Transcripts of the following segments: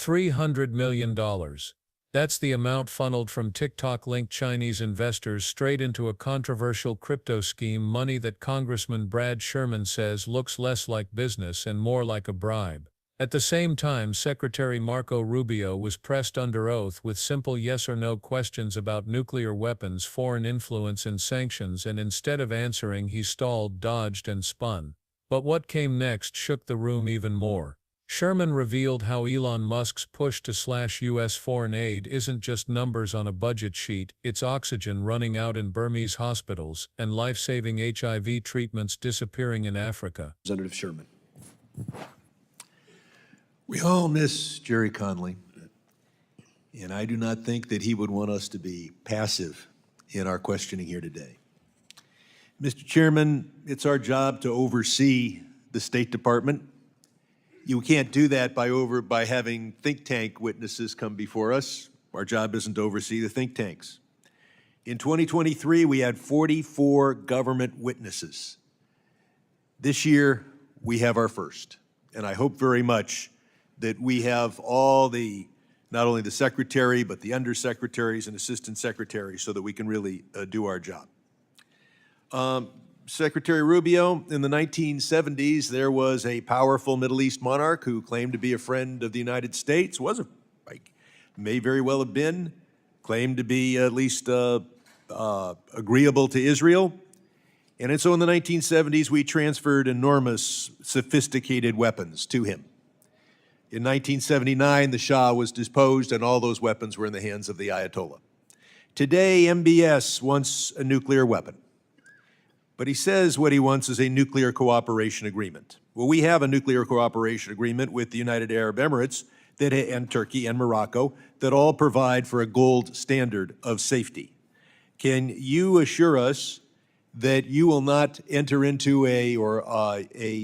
$300 million. That's the amount funneled from TikTok-linked Chinese investors straight into a controversial crypto scheme, money that Congressman Brad Sherman says looks less like business and more like a bribe. At the same time, Secretary Marco Rubio was pressed under oath with simple yes or no questions about nuclear weapons, foreign influence, and sanctions, and instead of answering, he stalled, dodged, and spun. But what came next shook the room even more. Sherman revealed how Elon Musk's push to slash U.S. foreign aid isn't just numbers on a budget sheet, it's oxygen running out in Burmese hospitals and life-saving HIV treatments disappearing in Africa. Representative Sherman. We all miss Jerry Conley, and I do not think that he would want us to be passive in our questioning here today. Mr. Chairman, it's our job to oversee the State Department. You can't do that by having think tank witnesses come before us. Our job isn't to oversee the think tanks. In 2023, we had 44 government witnesses. This year, we have our first, and I hope very much that we have all the, not only the secretary, but the undersecretaries and assistant secretaries so that we can really do our job. Secretary Rubio, in the 1970s, there was a powerful Middle East monarch who claimed to be a friend of the United States, may very well have been, claimed to be at least agreeable to Israel. And so in the 1970s, we transferred enormous, sophisticated weapons to him. In 1979, the Shah was deposed and all those weapons were in the hands of the Ayatollah. Today, MBS wants a nuclear weapon. But he says what he wants is a nuclear cooperation agreement. Well, we have a nuclear cooperation agreement with the United Arab Emirates and Turkey and Morocco that all provide for a gold standard of safety. Can you assure us that you will not enter into a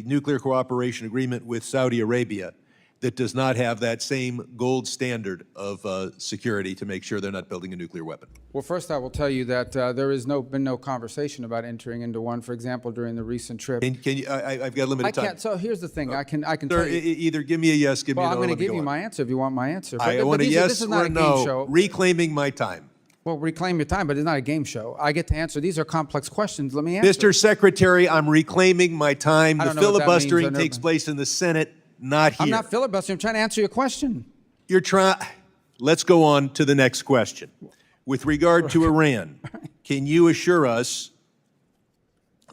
nuclear cooperation agreement with Saudi Arabia that does not have that same gold standard of security to make sure they're not building a nuclear weapon? Well, first I will tell you that there has been no conversation about entering into one. For example, during the recent trip. Can you? I've got limited time. I can't. So here's the thing. I can Sir, tell you. Either give me a yes, give me a no. Well, I'm going to give you my answer if you want my answer. I want a yes this is not or a no. game show. Reclaiming my time. Well, reclaim your time, but it's not a game show. I get to answer. These are complex questions. Let me answer. Mr. Secretary, I'm reclaiming my time. The filibustering means, takes place in the Senate, not here. I'm not filibustering. I'm trying to answer your question. You're trying. Let's go on to the next question. With regard to Iran, can you assure us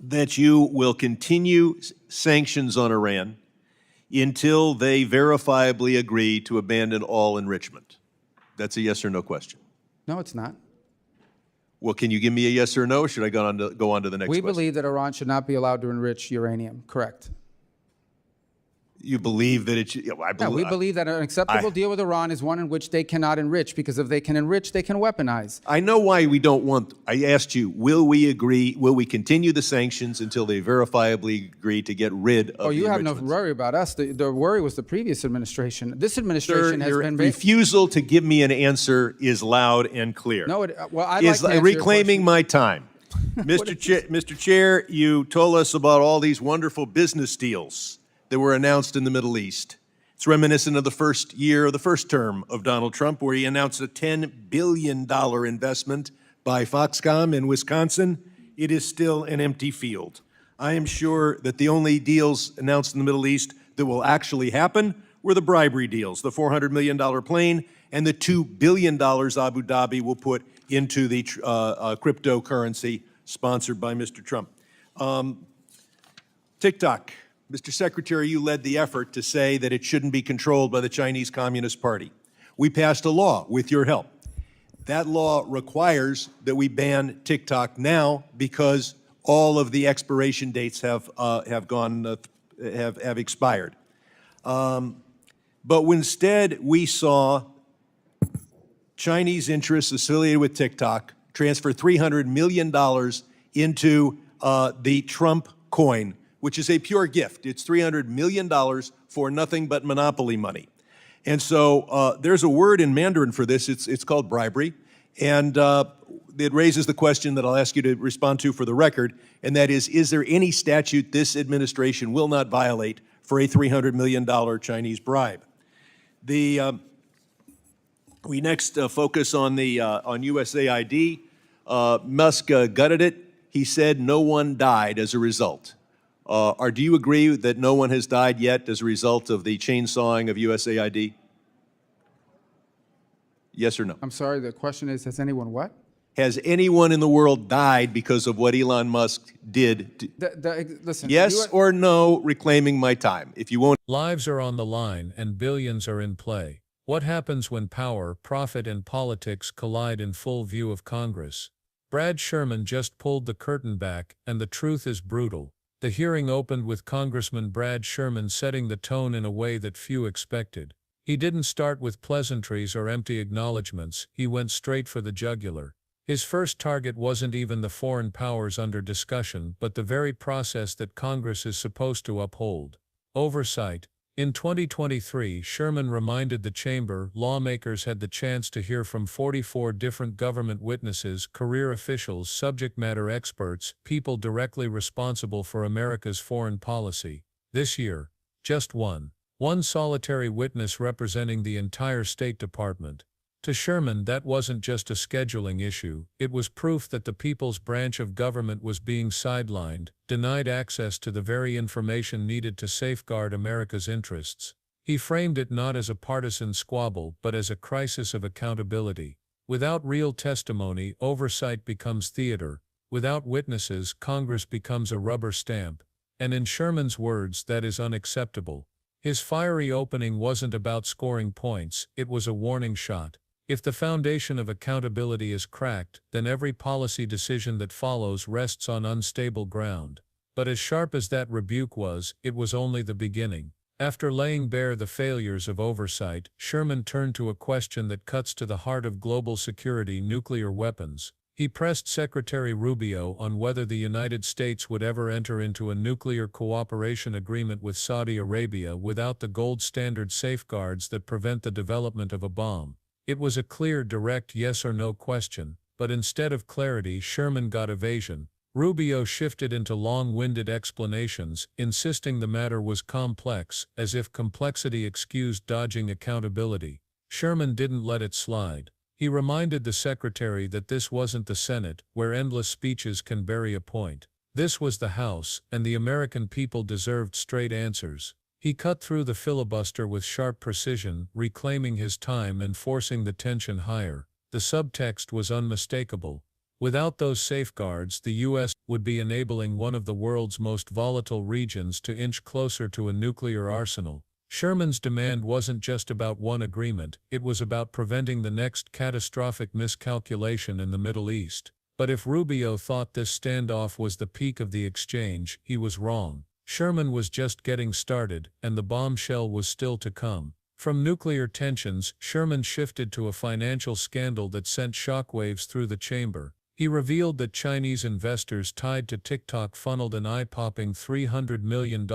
that you will continue sanctions on Iran until they verifiably agree to abandon all enrichment? That's a yes or no question. No, it's not. Well, can you give me a yes or no, or should I go on to the next question? We believe that Iran should not be allowed to enrich uranium. Correct. You believe that it should? I believe, we believe that an acceptable deal with Iran is one in which they cannot enrich, because if they can enrich, they can weaponize. I know why we don't want. I asked you, will we agree? Will we continue the sanctions until they verifiably agree to get rid of? Oh, you have no worry about us. The worry was the previous administration. This administration has been. Your refusal to give me an answer is loud and clear. No, well, I'd like to answer reclaiming my time. Mr. Chair, you told us about all these wonderful business deals that were announced in the Middle East. It's reminiscent of the first year of the first term of Donald Trump, where he announced a $10 billion investment by Foxconn in Wisconsin. It is still an empty field. I am sure that the only deals announced in the Middle East that will actually happen were the bribery deals, the $400 million plane and the $2 billion Abu Dhabi will put into the cryptocurrency sponsored by Mr. Trump. TikTok. Mr. Secretary, you led the effort to say that it shouldn't be controlled by the Chinese Communist Party. We passed a law with your help. That law requires that we ban TikTok now because all of the expiration dates have expired. But instead, we saw Chinese interests affiliated with TikTok transfer $300 million into the Trump coin, which is a pure gift. It's $300 million for nothing but monopoly money. And so there's a word in Mandarin for this. It's called bribery. And it raises the question that I'll ask you to respond to for the record, and that is there any statute this administration will not violate for a $300 million Chinese bribe? The We next focus on the on USAID. Musk gutted it. He said no one died as a result. Or do you agree that no one has died yet as a result of the chainsawing of USAID? Yes or no? I'm sorry, the question is, has anyone what? Has anyone in the world died because of what Elon Musk did? Listen. Yes or no, reclaiming my time. If you won't. Lives are on the line and billions are in play. What happens when power, profit, and politics collide in full view of Congress? Brad Sherman just pulled the curtain back, and the truth is brutal. The hearing opened with Congressman Brad Sherman setting the tone in a way that few expected. He didn't start with pleasantries or empty acknowledgments, he went straight for the jugular. His first target wasn't even the foreign powers under discussion, but the very process that Congress is supposed to uphold. Oversight. In 2023, Sherman reminded the chamber lawmakers had the chance to hear from 44 different government witnesses, career officials, subject matter experts, people directly responsible for America's foreign policy. This year, just one. One solitary witness representing the entire State Department. To Sherman, that wasn't just a scheduling issue, it was proof that the people's branch of government was being sidelined, denied access to the very information needed to safeguard America's interests. He framed it not as a partisan squabble but as a crisis of accountability. Without real testimony, oversight becomes theater. Without witnesses, Congress becomes a rubber stamp. And in Sherman's words, that is unacceptable. His fiery opening wasn't about scoring points, it was a warning shot. If the foundation of accountability is cracked, then every policy decision that follows rests on unstable ground. But as sharp as that rebuke was, it was only the beginning. After laying bare the failures of oversight, Sherman turned to a question that cuts to the heart of global security: nuclear weapons. He pressed Secretary Rubio on whether the United States would ever enter into a nuclear cooperation agreement with Saudi Arabia without the gold standard safeguards that prevent the development of a bomb. It was a clear, direct yes or no question, but instead of clarity, Sherman got evasion. Rubio shifted into long-winded explanations, insisting the matter was complex, as if complexity excused dodging accountability. Sherman didn't let it slide. He reminded the secretary that this wasn't the Senate, where endless speeches can bury a point. This was the House, and the American people deserved straight answers. He cut through the filibuster with sharp precision, reclaiming his time and forcing the tension higher. The subtext was unmistakable. Without those safeguards, the U.S. would be enabling one of the world's most volatile regions to inch closer to a nuclear arsenal. Sherman's demand wasn't just about one agreement, it was about preventing the next catastrophic miscalculation in the Middle East. But if Rubio thought this standoff was the peak of the exchange, he was wrong. Sherman was just getting started, and the bombshell was still to come. From nuclear tensions, Sherman shifted to a financial scandal that sent shockwaves through the chamber. He revealed that Chinese investors tied to TikTok funneled an eye-popping $300 million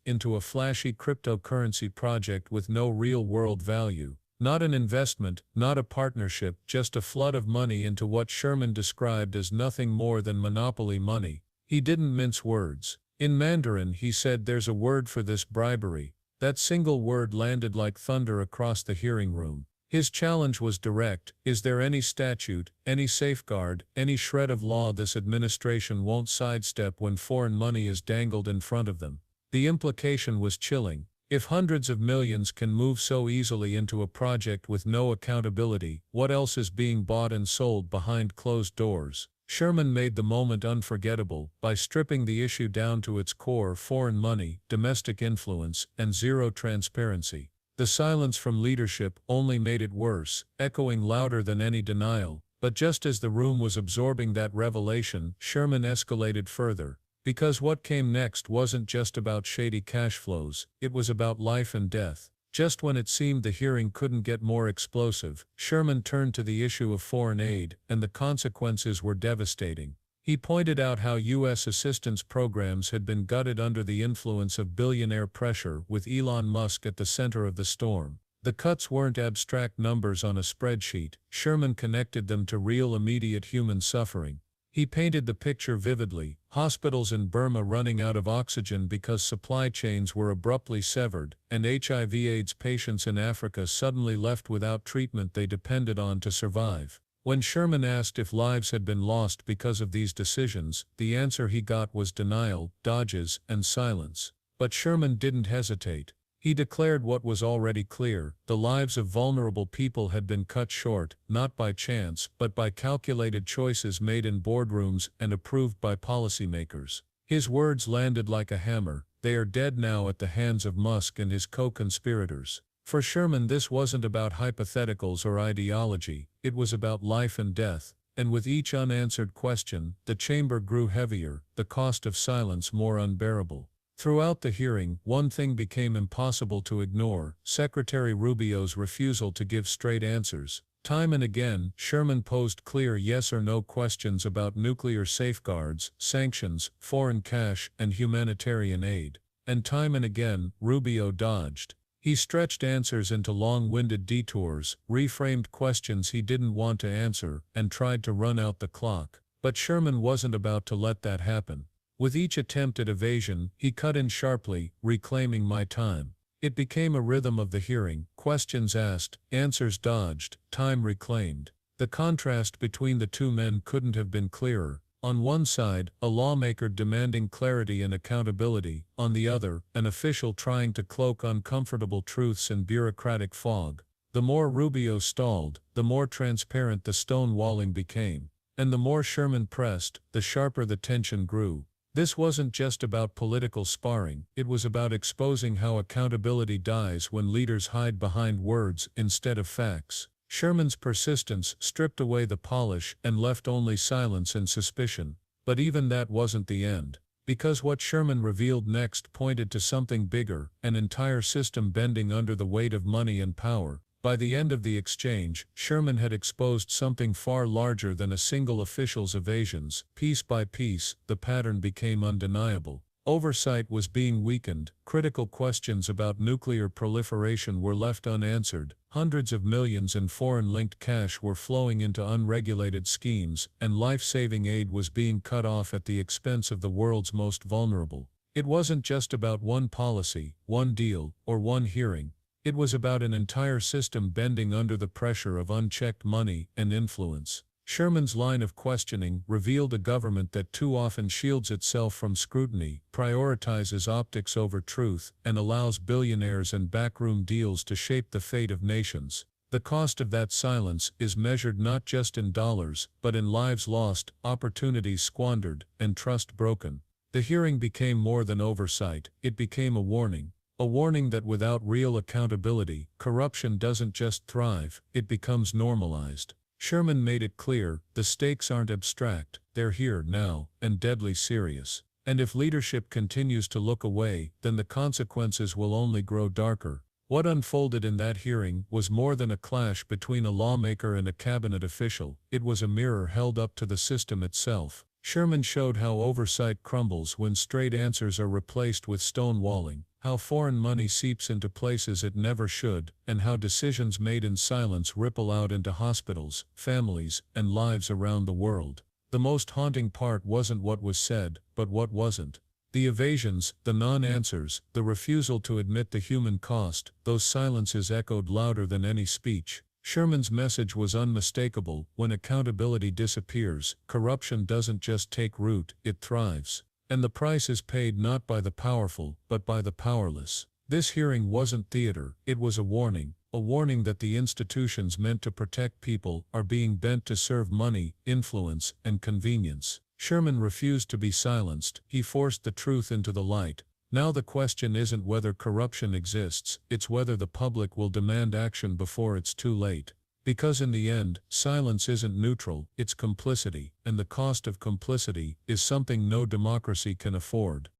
into a flashy cryptocurrency project with no real-world value. Not an investment, not a partnership, just a flood of money into what Sherman described as nothing more than monopoly money. He didn't mince words. In Mandarin, he said, "There's a word for this bribery." That single word landed like thunder across the hearing room. His challenge was direct: is there any statute, any safeguard, any shred of law this administration won't sidestep when foreign money is dangled in front of them? The implication was chilling. If hundreds of millions can move so easily into a project with no accountability, what else is being bought and sold behind closed doors? Sherman made the moment unforgettable by stripping the issue down to its core: foreign money, domestic influence, and zero transparency. The silence from leadership only made it worse, echoing louder than any denial. But just as the room was absorbing that revelation, Sherman escalated further. Because what came next wasn't just about shady cash flows, it was about life and death. Just when it seemed the hearing couldn't get more explosive, Sherman turned to the issue of foreign aid, and the consequences were devastating. He pointed out how U.S. assistance programs had been gutted under the influence of billionaire pressure, with Elon Musk at the center of the storm. The cuts weren't abstract numbers on a spreadsheet. Sherman connected them to real, immediate human suffering. He painted the picture vividly: hospitals in Burma running out of oxygen because supply chains were abruptly severed, and HIV/AIDS patients in Africa suddenly left without treatment they depended on to survive. When Sherman asked if lives had been lost because of these decisions, the answer he got was denial, dodges, and silence. But Sherman didn't hesitate. He declared what was already clear: the lives of vulnerable people had been cut short, not by chance, but by calculated choices made in boardrooms and approved by policymakers. His words landed like a hammer: they are dead now at the hands of Musk and his co-conspirators. For Sherman, this wasn't about hypotheticals or ideology, it was about life and death, and with each unanswered question, the chamber grew heavier, the cost of silence more unbearable. Throughout the hearing, one thing became impossible to ignore: Secretary Rubio's refusal to give straight answers. Time and again, Sherman posed clear yes or no questions about nuclear safeguards, sanctions, foreign cash, and humanitarian aid. And time and again, Rubio dodged. He stretched answers into long-winded detours, reframed questions he didn't want to answer, and tried to run out the clock. But Sherman wasn't about to let that happen. With each attempt at evasion, he cut in sharply, reclaiming my time. It became a rhythm of the hearing: questions asked, answers dodged, time reclaimed. The contrast between the two men couldn't have been clearer. On one side, a lawmaker demanding clarity and accountability; on the other, an official trying to cloak uncomfortable truths in bureaucratic fog. The more Rubio stalled, the more transparent the stonewalling became. And the more Sherman pressed, the sharper the tension grew. This wasn't just about political sparring, it was about exposing how accountability dies when leaders hide behind words instead of facts. Sherman's persistence stripped away the polish and left only silence and suspicion. But even that wasn't the end. Because what Sherman revealed next pointed to something bigger: an entire system bending under the weight of money and power. By the end of the exchange, Sherman had exposed something far larger than a single official's evasions. Piece by piece, the pattern became undeniable. Oversight was being weakened, critical questions about nuclear proliferation were left unanswered, hundreds of millions in foreign-linked cash were flowing into unregulated schemes, and life-saving aid was being cut off at the expense of the world's most vulnerable. It wasn't just about one policy, one deal, or one hearing. It was about an entire system bending under the pressure of unchecked money and influence. Sherman's line of questioning revealed a government that too often shields itself from scrutiny, prioritizes optics over truth, and allows billionaires and backroom deals to shape the fate of nations. The cost of that silence is measured not just in dollars, but in lives lost, opportunities squandered, and trust broken. The hearing became more than oversight, it became a warning. A warning that without real accountability, corruption doesn't just thrive, it becomes normalized. Sherman made it clear: the stakes aren't abstract, they're here now, and deadly serious. And if leadership continues to look away, then the consequences will only grow darker. What unfolded in that hearing was more than a clash between a lawmaker and a cabinet official, it was a mirror held up to the system itself. Sherman showed how oversight crumbles when straight answers are replaced with stonewalling, how foreign money seeps into places it never should, and how decisions made in silence ripple out into hospitals, families, and lives around the world. The most haunting part wasn't what was said, but what wasn't. The evasions, the non-answers, the refusal to admit the human cost, those silences echoed louder than any speech. Sherman's message was unmistakable: when accountability disappears, corruption doesn't just take root, it thrives. And the price is paid not by the powerful, but by the powerless. This hearing wasn't theater, it was a warning that the institutions meant to protect people are being bent to serve money, influence, and convenience. Sherman refused to be silenced, he forced the truth into the light. Now the question isn't whether corruption exists, it's whether the public will demand action before it's too late. Because in the end, silence isn't neutral, it's complicity, and the cost of complicity is something no democracy can afford.